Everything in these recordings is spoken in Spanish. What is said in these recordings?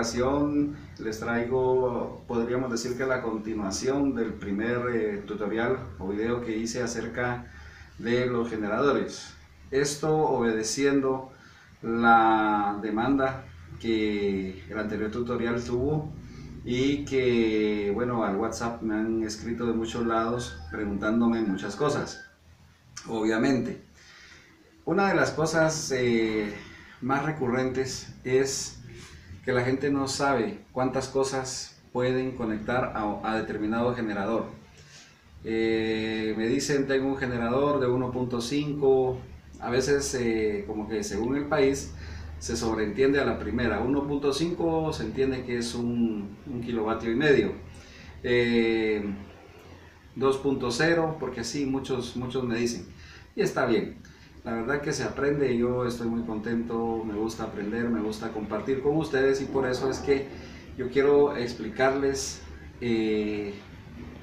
ocasión les traigo, podríamos decir que la continuación del primer tutorial o video que hice acerca de los generadores. Esto obedeciendo la demanda que el anterior tutorial tuvo y que, bueno, al WhatsApp me han escrito de muchos lados preguntándome muchas cosas. Obviamente, una de las cosas más recurrentes es que la gente no sabe cuántas cosas pueden conectar a determinado generador. Me dicen tengo un generador de 1.5, a veces como que según el país se sobreentiende a la primera. 1.5 se entiende que es un kilovatio y medio. 2.0 porque sí, muchos me dicen, y está bien. La verdad que se aprende, yo estoy muy contento, me gusta aprender, me gusta compartir con ustedes, y por eso es que yo quiero explicarles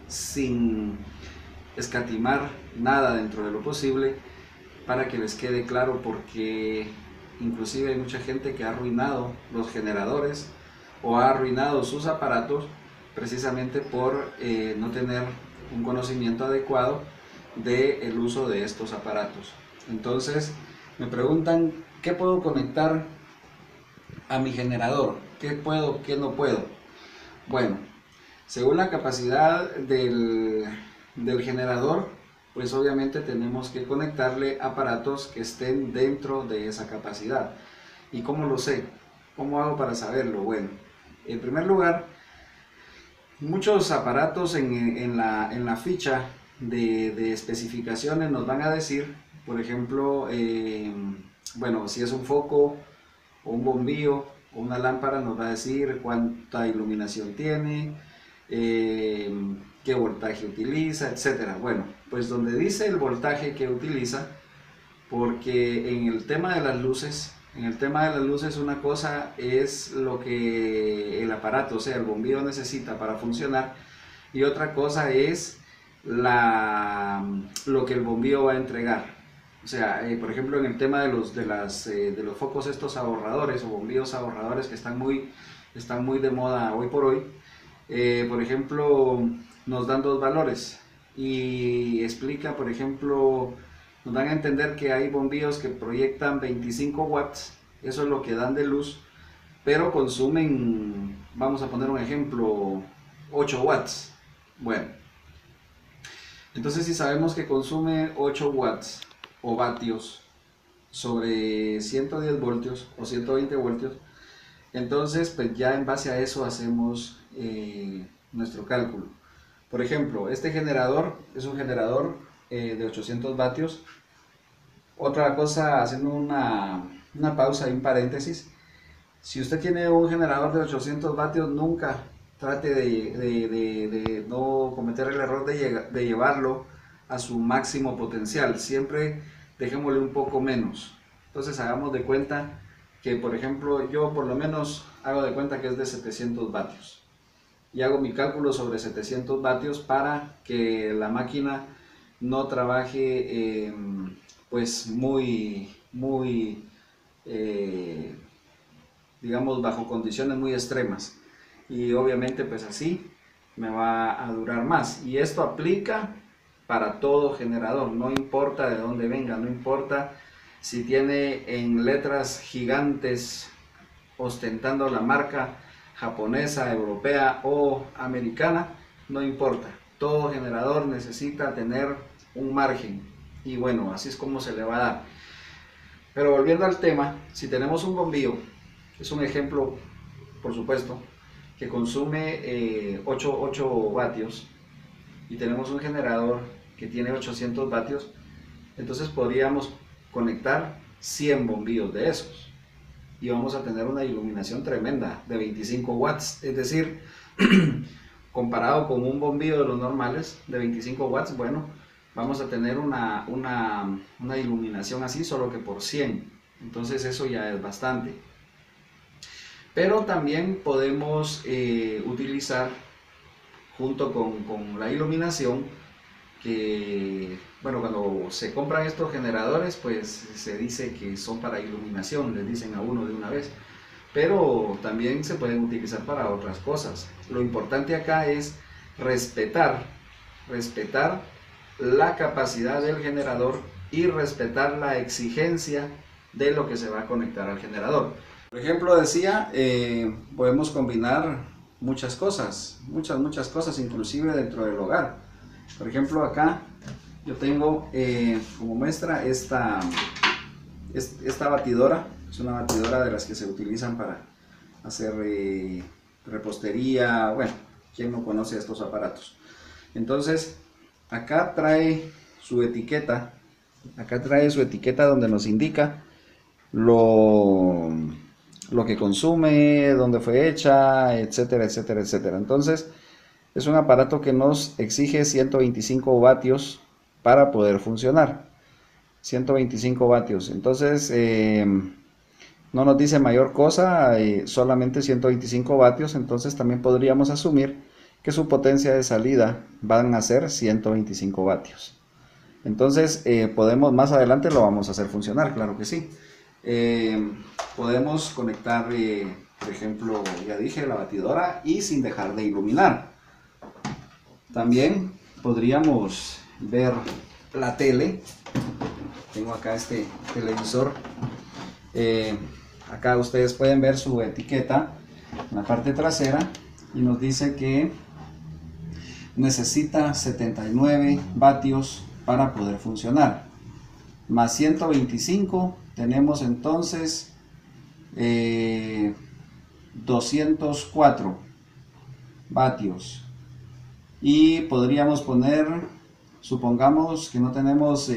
sin escatimar nada dentro de lo posible, para que les quede claro, porque inclusive hay mucha gente que ha arruinado los generadores o ha arruinado sus aparatos precisamente por no tener un conocimiento adecuado del uso de estos aparatos. Entonces me preguntan ¿qué puedo conectar a mi generador? ¿Qué puedo, qué no puedo? Bueno, según la capacidad del generador, pues obviamente tenemos que conectarle aparatos que estén dentro de esa capacidad. ¿Y cómo lo sé? ¿Cómo hago para saberlo? Bueno, en primer lugar, muchos aparatos en la ficha de especificaciones nos van a decir, por ejemplo, bueno, si es un foco o un bombillo o una lámpara, nos va a decir cuánta iluminación tiene, qué voltaje utiliza, etcétera. Bueno, pues donde dice el voltaje que utiliza, porque en el tema de las luces, una cosa es lo que el aparato, o sea, el bombillo necesita para funcionar, y otra cosa es lo que el bombillo va a entregar. O sea, por ejemplo, en el tema de los focos estos ahorradores o bombillos ahorradores que están muy de moda hoy por hoy, por ejemplo, nos dan dos valores y explica, por ejemplo, nos dan a entender que hay bombillos que proyectan 25 watts, eso es lo que dan de luz, pero consumen, vamos a poner un ejemplo, 8 watts. Bueno, entonces si sabemos que consume 8 watts o vatios sobre 110 voltios o 120 voltios, entonces pues ya en base a eso hacemos nuestro cálculo. Por ejemplo, este generador es un generador de 800 vatios. Otra cosa, haciendo una pausa y un paréntesis, si usted tiene un generador de 800 vatios, nunca trate de no cometer el error de llevarlo a su máximo potencial, siempre dejémosle un poco menos. Entonces hagamos de cuenta que, por ejemplo, yo por lo menos hago de cuenta que es de 700 vatios y hago mi cálculo sobre 700 vatios para que la máquina no trabaje pues muy digamos bajo condiciones muy extremas, y obviamente pues así me va a durar más. Y esto aplica para todo generador, no importa de dónde venga, no importa si tiene en letras gigantes ostentando la marca japonesa, europea o americana, no importa, todo generador necesita tener un margen, y bueno, así es como se le va a dar. Pero volviendo al tema, si tenemos un bombillo, es un ejemplo por supuesto, que consume 8 vatios, y tenemos un generador que tiene 800 vatios, entonces podríamos conectar 100 bombillos de esos y vamos a tener una iluminación tremenda de 25 watts, es decir, comparado con un bombillo de los normales de 25 watts, bueno, vamos a tener una iluminación así, solo que por 100, entonces eso ya es bastante. Pero también podemos utilizar junto con la iluminación, que bueno, cuando se compran estos generadores pues se dice que son para iluminación, les dicen a uno de una vez, pero también se pueden utilizar para otras cosas. Lo importante acá es respetar la capacidad del generador y respetar la exigencia de lo que se va a conectar al generador. Por ejemplo, decía, podemos combinar muchas cosas, muchas cosas, inclusive dentro del hogar. Por ejemplo, acá yo tengo como muestra esta batidora. Es una batidora de las que se utilizan para hacer repostería. Bueno, ¿quién no conoce estos aparatos? Entonces, acá trae su etiqueta. Acá trae su etiqueta donde nos indica lo que consume, dónde fue hecha, etcétera, etcétera, etcétera. Entonces, es un aparato que nos exige 125 vatios para poder funcionar. 125 vatios. Entonces, no nos dice mayor cosa, solamente 125 vatios. Entonces, también podríamos asumir que su potencia de salida van a ser 125 vatios. Entonces, podemos, más adelante lo vamos a hacer funcionar, claro que sí. Podemos conectar, por ejemplo, ya dije, la batidora y sin dejar de iluminar. También podríamos ver la tele. Tengo acá este televisor. Acá ustedes pueden ver su etiqueta en la parte trasera y nos dice que necesita 79 vatios para poder funcionar. Más 125 tenemos entonces 204 vatios. Y podríamos poner, supongamos que no tenemos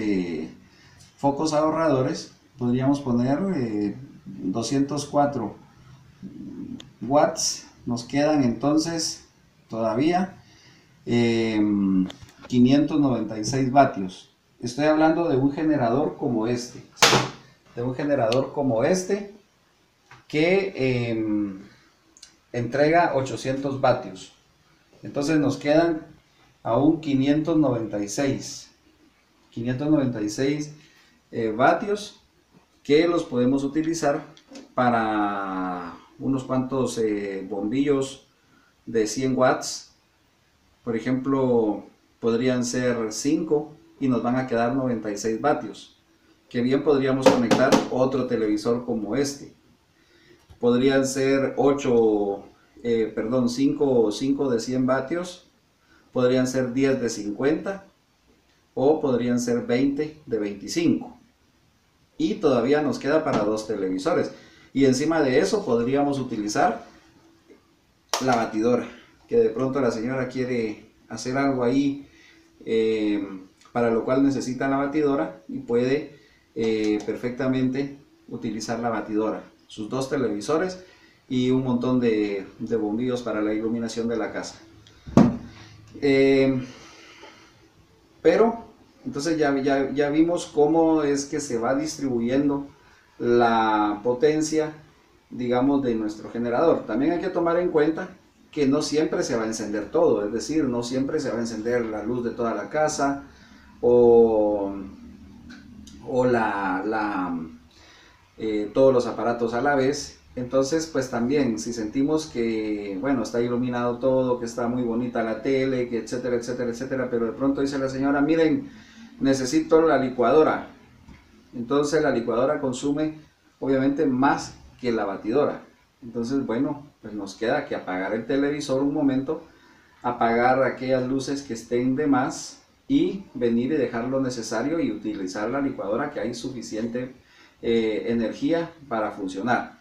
focos ahorradores, podríamos poner 204 watts. Nos quedan entonces todavía 596 vatios. Estoy hablando de un generador como este, ¿sí? De un generador como este que entrega 800 vatios. Entonces nos quedan aún 596 vatios que los podemos utilizar para unos cuantos bombillos de 100 watts. Por ejemplo, podrían ser 5 y nos van a quedar 96 vatios, que bien podríamos conectar otro televisor como este. Podrían ser 5 de 100 vatios, podrían ser 10 de 50 o podrían ser 20 de 25. Y todavía nos queda para 2 televisores. Y encima de eso podríamos utilizar la batidora, que de pronto la señora quiere hacer algo ahí, para lo cual necesita la batidora y puede perfectamente utilizar la batidora, sus 2 televisores y un montón de bombillos para la iluminación de la casa. Pero entonces ya vimos cómo es que se va distribuyendo la potencia, digamos, de nuestro generador. También hay que tomar en cuenta que no siempre se va a encender todo, es decir, no siempre se va a encender la luz de toda la casa o todos los aparatos a la vez. Entonces, pues también, si sentimos que, bueno, está iluminado todo, que está muy bonita la tele, que etcétera, etcétera, etcétera, pero de pronto dice la señora, miren, necesito la licuadora. Entonces la licuadora consume obviamente más que la batidora. Entonces, bueno, pues nos queda que apagar el televisor un momento, apagar aquellas luces que estén de más y venir y dejar lo necesario y utilizar la licuadora, que hay suficiente energía para funcionar.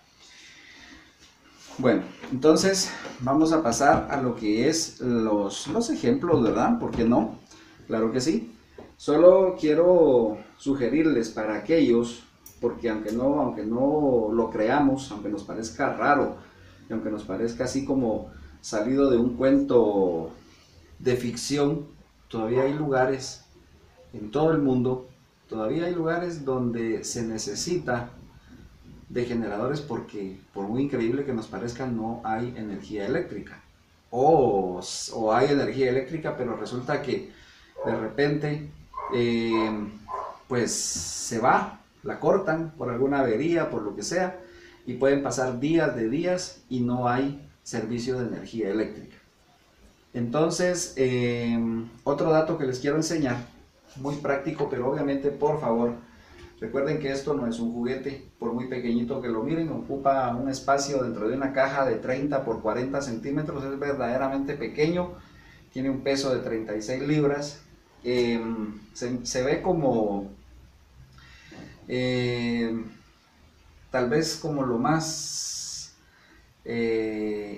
Bueno, entonces vamos a pasar a lo que es los ejemplos, ¿verdad? ¿Por qué no? Claro que sí. Solo quiero sugerirles para aquellos, porque aunque no lo creamos, aunque nos parezca raro, y aunque nos parezca así como salido de un cuento de ficción, todavía hay lugares en todo el mundo, todavía hay lugares donde se necesita de generadores, porque por muy increíble que nos parezca, no hay energía eléctrica, o hay energía eléctrica, pero resulta que de repente pues se va, la cortan por alguna avería, por lo que sea, y pueden pasar días de días y no hay servicio de energía eléctrica. Entonces, otro dato que les quiero enseñar, muy práctico, pero obviamente por favor, recuerden que esto no es un juguete, por muy pequeñito que lo miren, ocupa un espacio dentro de una caja de 30 por 40 centímetros, es verdaderamente pequeño, tiene un peso de 36 libras, se ve como, tal vez como lo más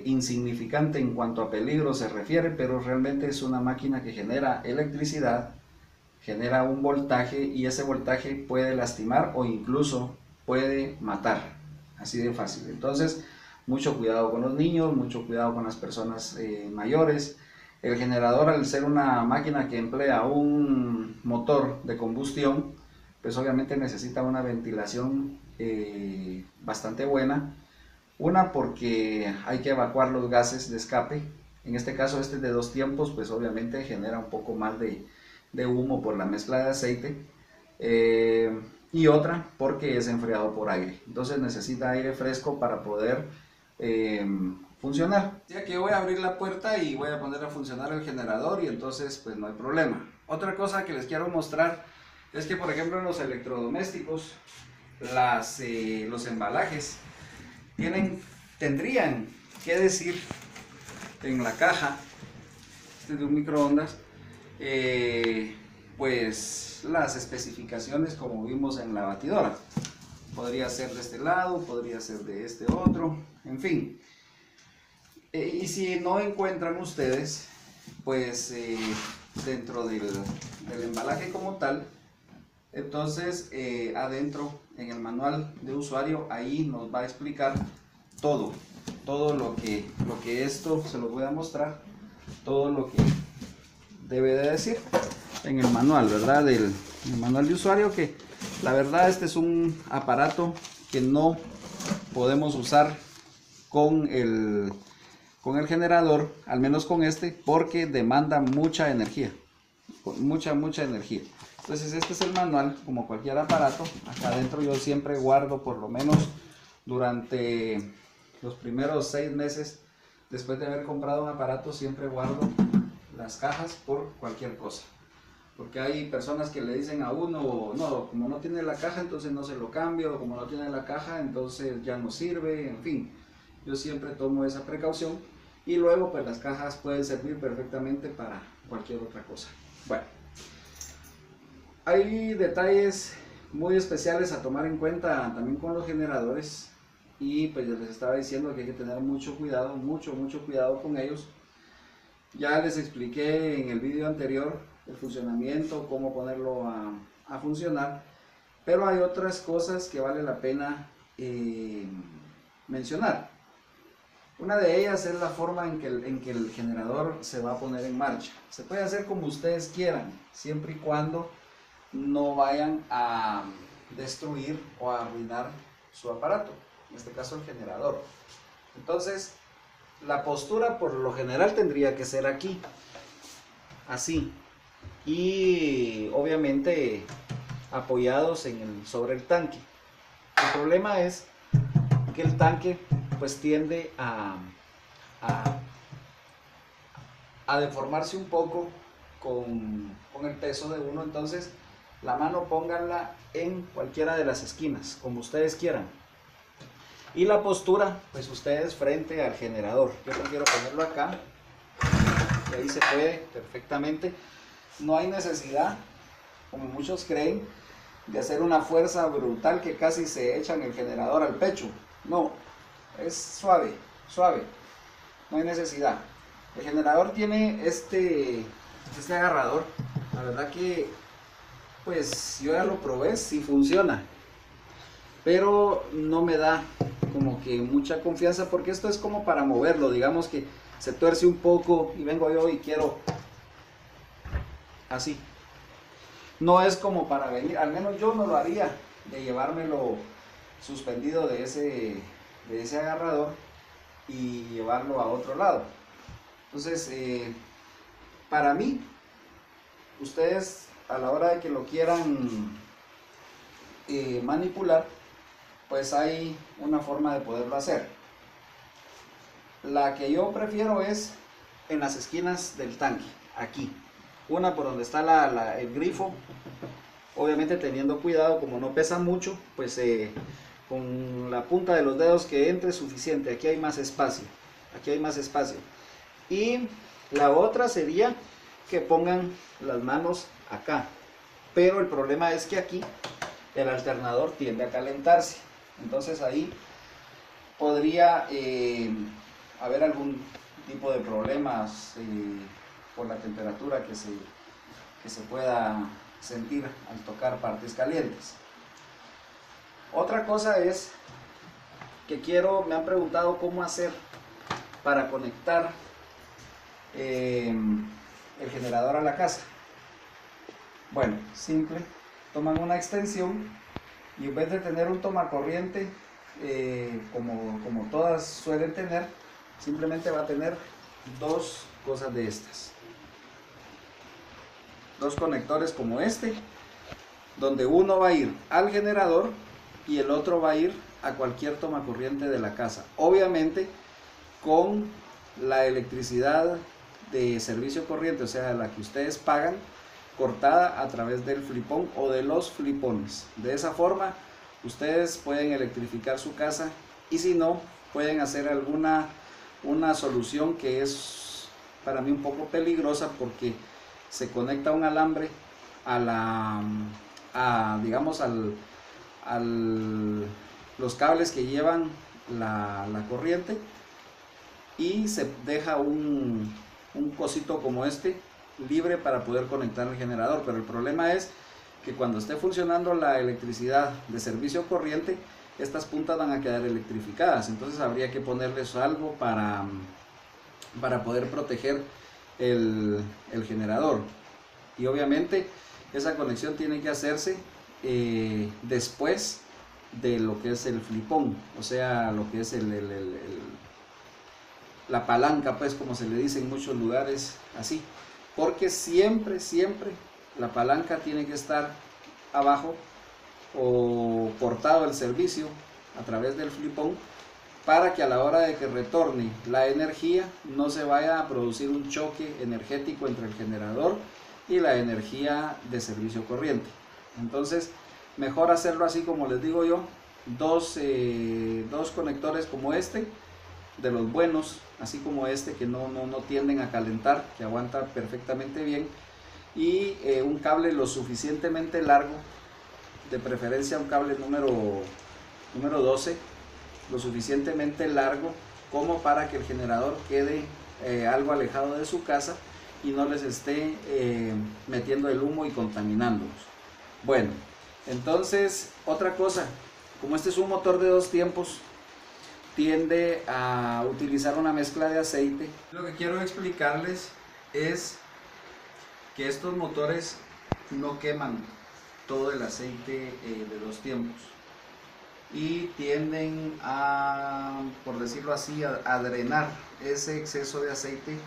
insignificante en cuanto a peligro se refiere, pero realmente es una máquina que genera electricidad, genera un voltaje y ese voltaje puede lastimar o incluso puede matar, así de fácil. Entonces, mucho cuidado con los niños, mucho cuidado con las personas mayores. El generador, al ser una máquina que emplea un motor de combustión, pues obviamente necesita una ventilación bastante buena. Una, porque hay que evacuar los gases de escape. En este caso, este es de 2 tiempos, pues obviamente genera un poco más de humo por la mezcla de aceite. Y otra, porque es enfriado por aire. Entonces necesita aire fresco para poder funcionar. Ya que voy a abrir la puerta y voy a poner a funcionar el generador y entonces pues no hay problema. Otra cosa que les quiero mostrar es que, por ejemplo, en los electrodomésticos, los embalajes tendrían que decir en la caja, este es de un microondas, pues las especificaciones como vimos en la batidora. Podría ser de este lado, podría ser de este otro, en fin. Y si no encuentran ustedes, pues dentro del embalaje como tal, entonces adentro en el manual de usuario, ahí nos va a explicar todo lo que esto, se los voy a mostrar, todo lo que debe de decir en el manual, ¿verdad? El manual de usuario, que la verdad este es un aparato que no podemos usar con el generador, al menos con este, porque demanda mucha energía, mucha energía. Entonces este es el manual, como cualquier aparato. Acá adentro yo siempre guardo, por lo menos durante los primeros 6 meses después de haber comprado un aparato, siempre guardo las cajas por cualquier cosa. Porque hay personas que le dicen a uno, no, como no tiene la caja, entonces no se lo cambio, como no tiene la caja, entonces ya no sirve, en fin. Yo siempre tomo esa precaución y luego pues las cajas pueden servir perfectamente para cualquier otra cosa. Bueno, hay detalles muy especiales a tomar en cuenta también con los generadores, y pues yo les estaba diciendo que hay que tener mucho cuidado, mucho cuidado con ellos. Ya les expliqué en el vídeo anterior el funcionamiento, cómo ponerlo a funcionar, pero hay otras cosas que vale la pena mencionar. Una de ellas es la forma en que el generador se va a poner en marcha. Se puede hacer como ustedes quieran, siempre y cuando no vayan a destruir o a arruinar su aparato, en este caso el generador. Entonces, la postura por lo general tendría que ser aquí, así, y obviamente apoyados sobre el tanque. El problema es que el tanque pues tiende a deformarse un poco con el peso de uno. Entonces la mano pónganla en cualquiera de las esquinas, como ustedes quieran. Y la postura, pues ustedes frente al generador. Yo prefiero ponerlo acá, y ahí se puede perfectamente. No hay necesidad, como muchos creen, de hacer una fuerza brutal que casi se echan el generador al pecho. No, es suave, no hay necesidad. El generador tiene este agarrador. La verdad que pues yo ya lo probé, sí funciona, pero no me da como que mucha confianza, porque esto es como para moverlo. Digamos que se tuerce un poco y vengo yo y quiero así. No es como para venir, al menos yo no lo haría, de llevármelo suspendido de ese agarrador y llevarlo a otro lado. Entonces, para mí, ustedes a la hora de que lo quieran manipular, pues hay una forma de poderlo hacer. La que yo prefiero es en las esquinas del tanque, aquí. Una por donde está el grifo, obviamente teniendo cuidado, como no pesa mucho, pues con la punta de los dedos que entre suficiente. Aquí hay más espacio, aquí hay más espacio. Y la otra sería que pongan las manos acá, pero el problema es que aquí el alternador tiende a calentarse, entonces ahí podría haber algún tipo de problemas por la temperatura que se pueda sentir al tocar partes calientes. Otra cosa es que me han preguntado cómo hacer para conectar el generador a la casa. Bueno, simple, toman una extensión y en vez de tener un tomacorriente como todas suelen tener, simplemente va a tener dos cosas de estas, dos conectores como este, donde uno va a ir al generador y el otro va a ir a cualquier tomacorriente de la casa, obviamente con la electricidad de servicio corriente, o sea, la que ustedes pagan, cortada a través del flipón o de los flipones. De esa forma ustedes pueden electrificar su casa, y si no, pueden hacer una solución que es para mí un poco peligrosa, porque se conecta un alambre digamos los cables que llevan la corriente, y se deja un cosito como este libre para poder conectar el generador. Pero el problema es que cuando esté funcionando la electricidad de servicio corriente, estas puntas van a quedar electrificadas, entonces habría que ponerles algo para poder proteger el generador. Y obviamente esa conexión tiene que hacerse después de lo que es el flipón, o sea, lo que es la palanca, pues, como se le dice en muchos lugares, así, porque siempre la palanca tiene que estar abajo o cortado el servicio a través del flipón, para que a la hora de que retorne la energía no se vaya a producir un choque energético entre el generador y la energía de servicio corriente. Entonces mejor hacerlo así, como les digo yo, dos conectores como este, de los buenos, así como este, que no tienden a calentar, que aguanta perfectamente bien, y un cable lo suficientemente largo, de preferencia un cable número 12, lo suficientemente largo como para que el generador quede algo alejado de su casa y no les esté metiendo el humo y contaminándolos. Bueno, entonces otra cosa, como este es un motor de 2 tiempos, tiende a utilizar una mezcla de aceite. Lo que quiero explicarles es que estos motores no queman todo el aceite de 2 tiempos, y tienden a, por decirlo así, a drenar ese exceso de aceite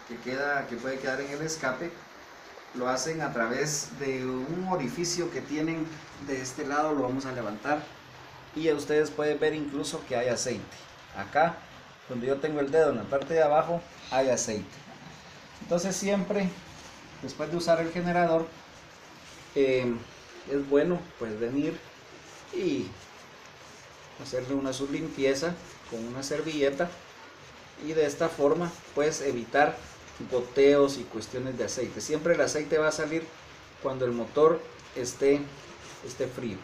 que puede quedar en el escape. Lo hacen a través de un orificio que tienen de este lado, lo vamos a levantar, y ustedes pueden ver incluso que hay aceite. Acá, donde yo tengo el dedo en la parte de abajo, hay aceite. Entonces siempre, después de usar el generador, es bueno pues venir y hacerle una sublimpieza con una servilleta, y de esta forma pues evitar goteos y cuestiones de aceite. Siempre el aceite va a salir cuando el motor esté frío.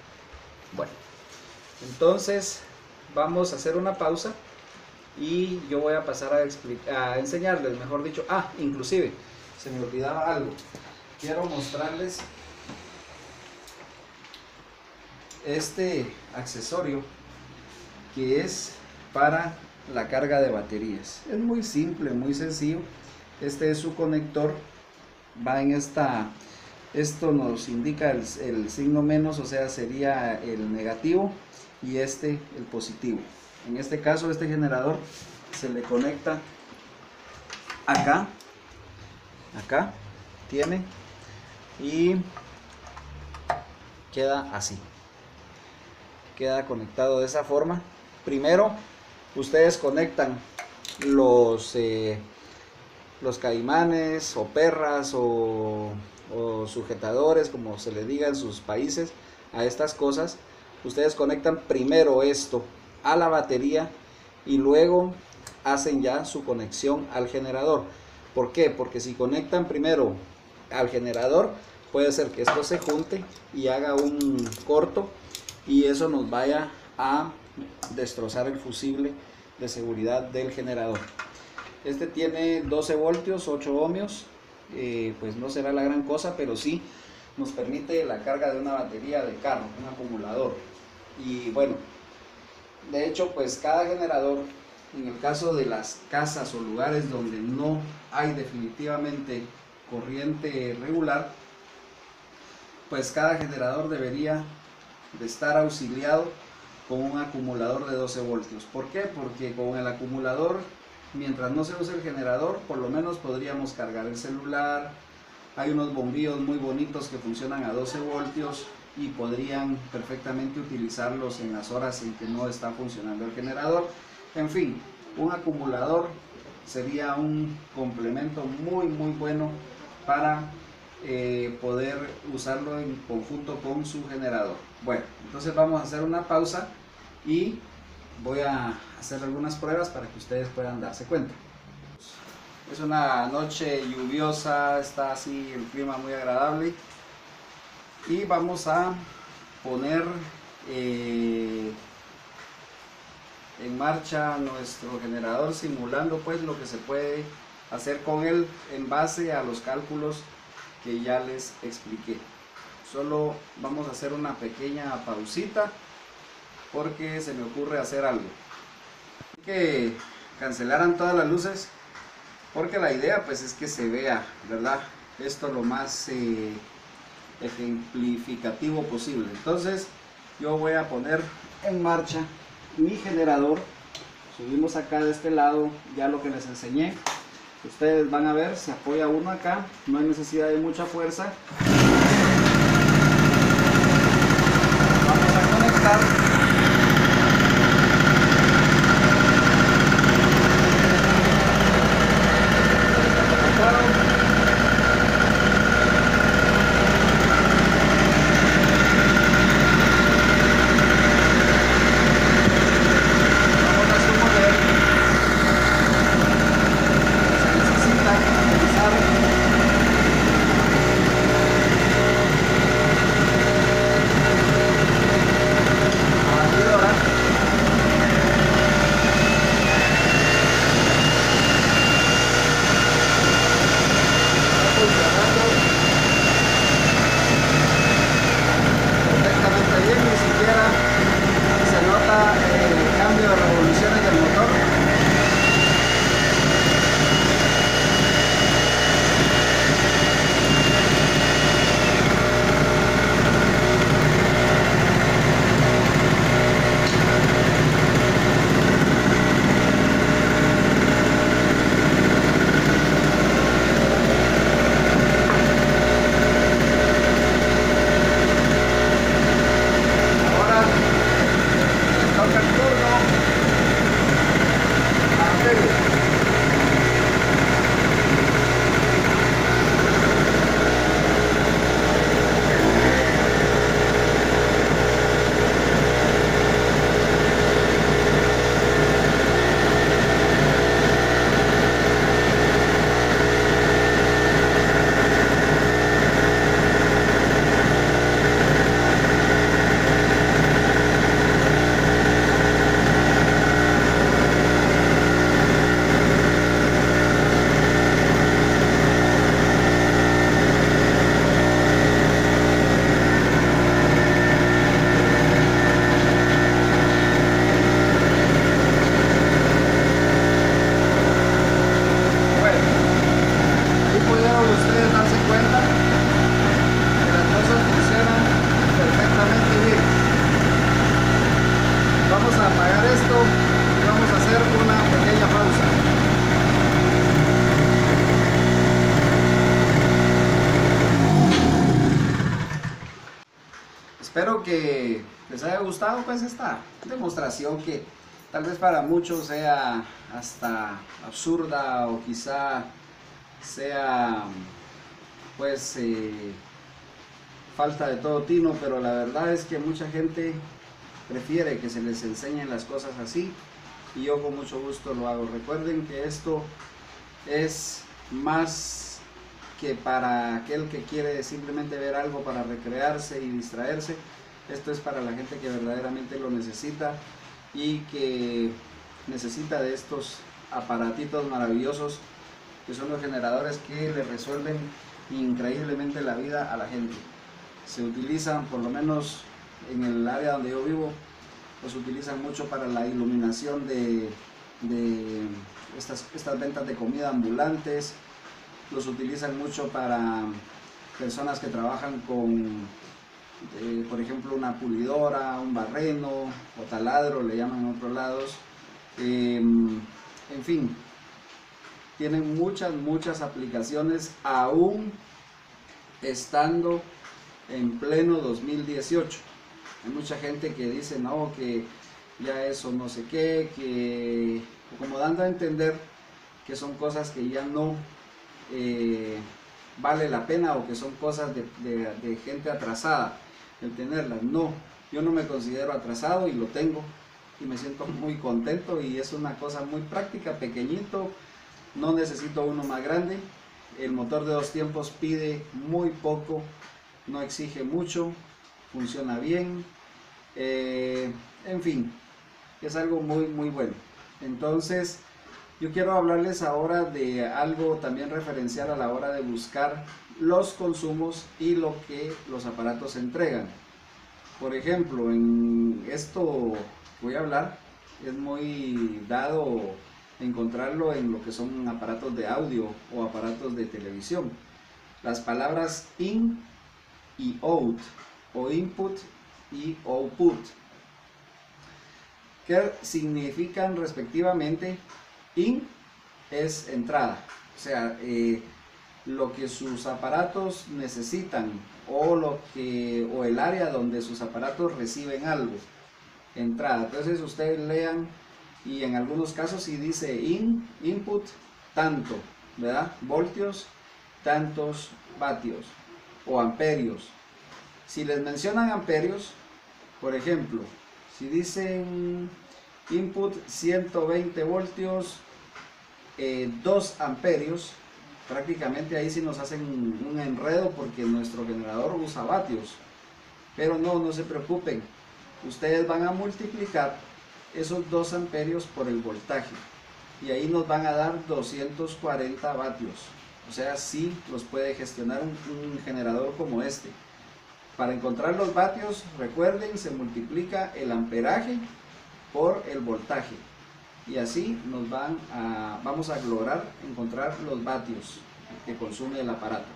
Bueno, entonces vamos a hacer una pausa y yo voy a pasar a enseñarles, mejor dicho, inclusive se me olvidaba algo. Quiero mostrarles este accesorio que es para la carga de baterías. Es muy simple, muy sencillo. Este es su conector, va en esto nos indica el signo menos, o sea, sería el negativo, y el positivo. En este caso, este generador se le conecta acá tiene, y queda así. queda conectado de esa forma. Primero ustedes conectan los caimanes o perras o sujetadores, como se le diga en sus países, a estas cosas. Ustedes conectan primero esto a la batería y luego hacen ya su conexión al generador. ¿Por qué? Porque si conectan primero al generador, puede ser que esto se junte y haga un corto y eso nos vaya a destrozar el fusible de seguridad del generador. Este tiene 12 voltios, 8 ohmios, pues no será la gran cosa, pero sí nos permite la carga de una batería de carro, un acumulador. Y bueno, de hecho, pues cada generador, en el caso de las casas o lugares donde no hay definitivamente corriente regular, pues cada generador debería de estar auxiliado con un acumulador de 12 voltios. ¿Por qué? Porque con el acumulador, mientras no se use el generador, por lo menos podríamos cargar el celular. Hay unos bombillos muy bonitos que funcionan a 12 voltios y podrían perfectamente utilizarlos en las horas en que no está funcionando el generador. En fin, un acumulador sería un complemento muy bueno para poder usarlo en conjunto con su generador. Bueno, entonces vamos a hacer una pausa y voy a hacer algunas pruebas para que ustedes puedan darse cuenta. Es una noche lluviosa, está así el clima muy agradable y vamos a poner en marcha nuestro generador, simulando pues lo que se puede hacer con él en base a los cálculos que ya les expliqué. Solo vamos a hacer una pequeña pausita porque se me ocurre hacer algo. Que cancelaran todas las luces porque la idea pues es que se vea, ¿verdad? Esto lo más ejemplificativo posible. Entonces yo voy a poner en marcha mi generador. Subimos acá de este lado ya lo que les enseñé. Ustedes van a ver, se apoya uno acá, no hay necesidad de mucha fuerza. Vamos a conectar. espero que les haya gustado pues esta demostración que tal vez para muchos sea hasta absurda o quizá sea pues falta de todo tino, pero la verdad es que mucha gente prefiere que se les enseñen las cosas así y yo con mucho gusto lo hago. Recuerden que esto es más que para aquel que quiere simplemente ver algo para recrearse y distraerse. Esto es para la gente que verdaderamente lo necesita y que necesita de estos aparatitos maravillosos que son los generadores que le resuelven increíblemente la vida a la gente. Se utilizan, por lo menos en el área donde yo vivo, los utilizan mucho para la iluminación de estas ventas de comida ambulantes, los utilizan mucho para personas que trabajan con, por ejemplo, una pulidora, un barreno o taladro, le llaman en otros lados. En fin, tienen muchas aplicaciones aún estando en pleno 2018. Hay mucha gente que dice no, que ya eso no sé qué, que como dando a entender que son cosas que ya no vale la pena o que son cosas de gente atrasada el tenerlas. No, yo no me considero atrasado y lo tengo y me siento muy contento y es una cosa muy práctica, pequeñito, no necesito uno más grande. El motor de 2 tiempos pide muy poco, no exige mucho, funciona bien, en fin, es algo muy bueno. Entonces yo quiero hablarles ahora de algo también referencial a la hora de buscar los consumos y lo que los aparatos entregan. Por ejemplo, en esto voy a hablar, es muy dado encontrarlo en lo que son aparatos de audio o aparatos de televisión. Las palabras in y out, o input y output, que significan respectivamente. In es entrada, o sea, lo que sus aparatos necesitan o el área donde sus aparatos reciben algo, entrada. Entonces ustedes lean y en algunos casos si dice input tanto, ¿verdad? Voltios, tantos vatios o amperios. Si les mencionan amperios, por ejemplo, si dicen input 120 voltios, 2 amperios, prácticamente ahí sí nos hacen un enredo porque nuestro generador usa vatios. Pero no se preocupen, ustedes van a multiplicar esos 2 amperios por el voltaje y ahí nos van a dar 240 vatios. O sea, sí los puede gestionar un generador como este. Para encontrar los vatios, recuerden, se multiplica el amperaje por el voltaje y así vamos a lograr encontrar los vatios que consume el aparato.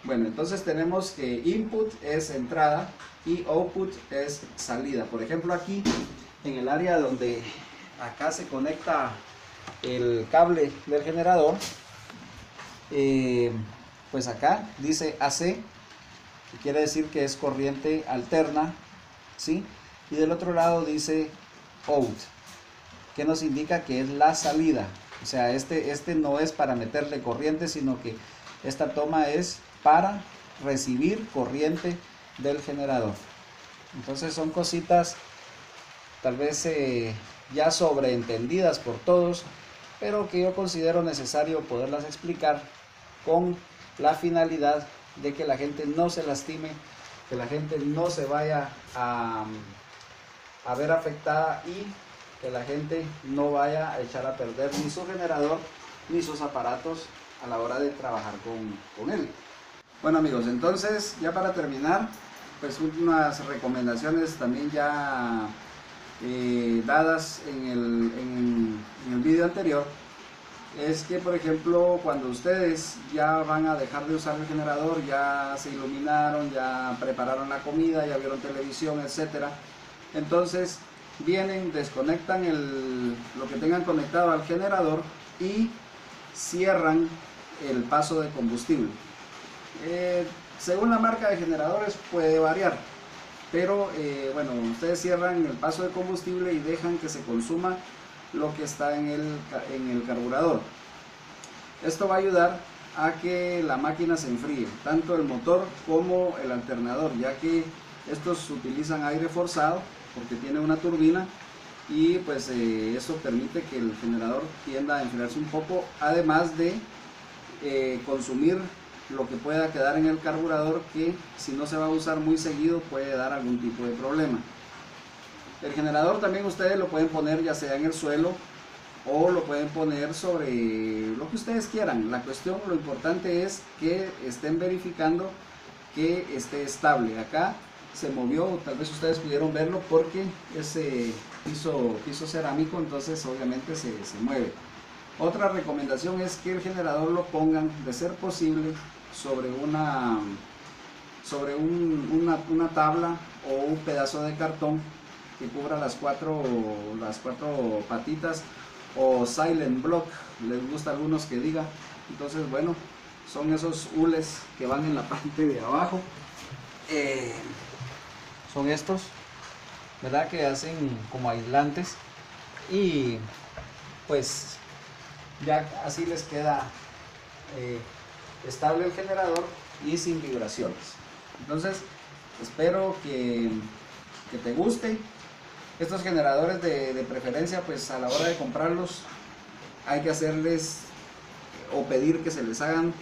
Bueno, entonces tenemos que input es entrada y output es salida. Por ejemplo, aquí en el área donde acá se conecta el cable del generador, pues acá dice AC, que quiere decir que es corriente alterna, ¿sí? Y del otro lado dice out, que nos indica que es la salida. O sea, este no es para meterle corriente, sino que esta toma es para recibir corriente del generador. Entonces son cositas tal vez ya sobreentendidas por todos, pero que yo considero necesario poderlas explicar con la finalidad de que la gente no se lastime, que la gente no se vaya a ver afectada y que la gente no vaya a echar a perder ni su generador ni sus aparatos a la hora de trabajar con él. Bueno amigos, entonces ya para terminar, pues unas recomendaciones también ya dadas en el video anterior, es que por ejemplo cuando ustedes ya van a dejar de usar el generador, ya se iluminaron, ya prepararon la comida, ya vieron televisión, etcétera, entonces vienen, desconectan lo que tengan conectado al generador y cierran el paso de combustible. Según la marca de generadores puede variar, pero bueno, ustedes cierran el paso de combustible y dejan que se consuma lo que está en el carburador. Esto va a ayudar a que la máquina se enfríe, tanto el motor como el alternador, ya que estos utilizan aire forzado porque tiene una turbina, y pues eso permite que el generador tienda a enfriarse un poco, además de consumir lo que pueda quedar en el carburador, que si no se va a usar muy seguido puede dar algún tipo de problema. El generador también ustedes lo pueden poner ya sea en el suelo o lo pueden poner sobre lo que ustedes quieran. La cuestión, lo importante es que estén verificando que esté estable. Acá se movió, tal vez ustedes pudieron verlo porque es piso cerámico, entonces obviamente se mueve. Otra recomendación es que el generador lo pongan, de ser posible, sobre una tabla o un pedazo de cartón que cubra las cuatro patitas, o silent block, les gusta a algunos que diga. Entonces bueno, son esos hules que van en la parte de abajo, son estos, ¿verdad? Que hacen como aislantes, y pues ya así les queda estable el generador y sin vibraciones. Entonces espero que te guste. Estos generadores de preferencia, pues a la hora de comprarlos hay que hacerles o pedir que se les hagan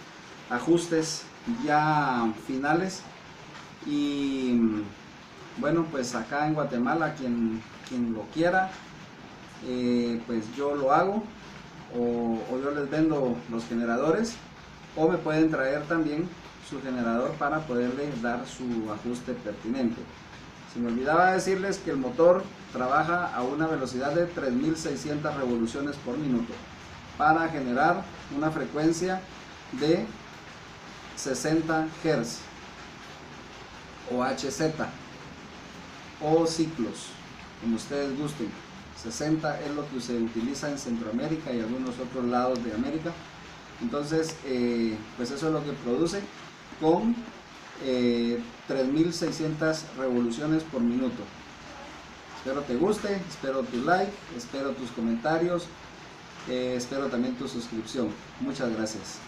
ajustes ya finales, y bueno, pues acá en Guatemala quien lo quiera, pues yo lo hago, o yo les vendo los generadores, o me pueden traer también su generador para poderle dar su ajuste pertinente. Se me olvidaba decirles que el motor trabaja a una velocidad de 3600 revoluciones por minuto para generar una frecuencia de 60 Hz o HZ o ciclos, como ustedes gusten. 60 es lo que se utiliza en Centroamérica y algunos otros lados de América. Entonces pues eso es lo que produce con 3600 revoluciones por minuto. Espero te guste, espero tu like, espero tus comentarios, espero también tu suscripción. Muchas gracias.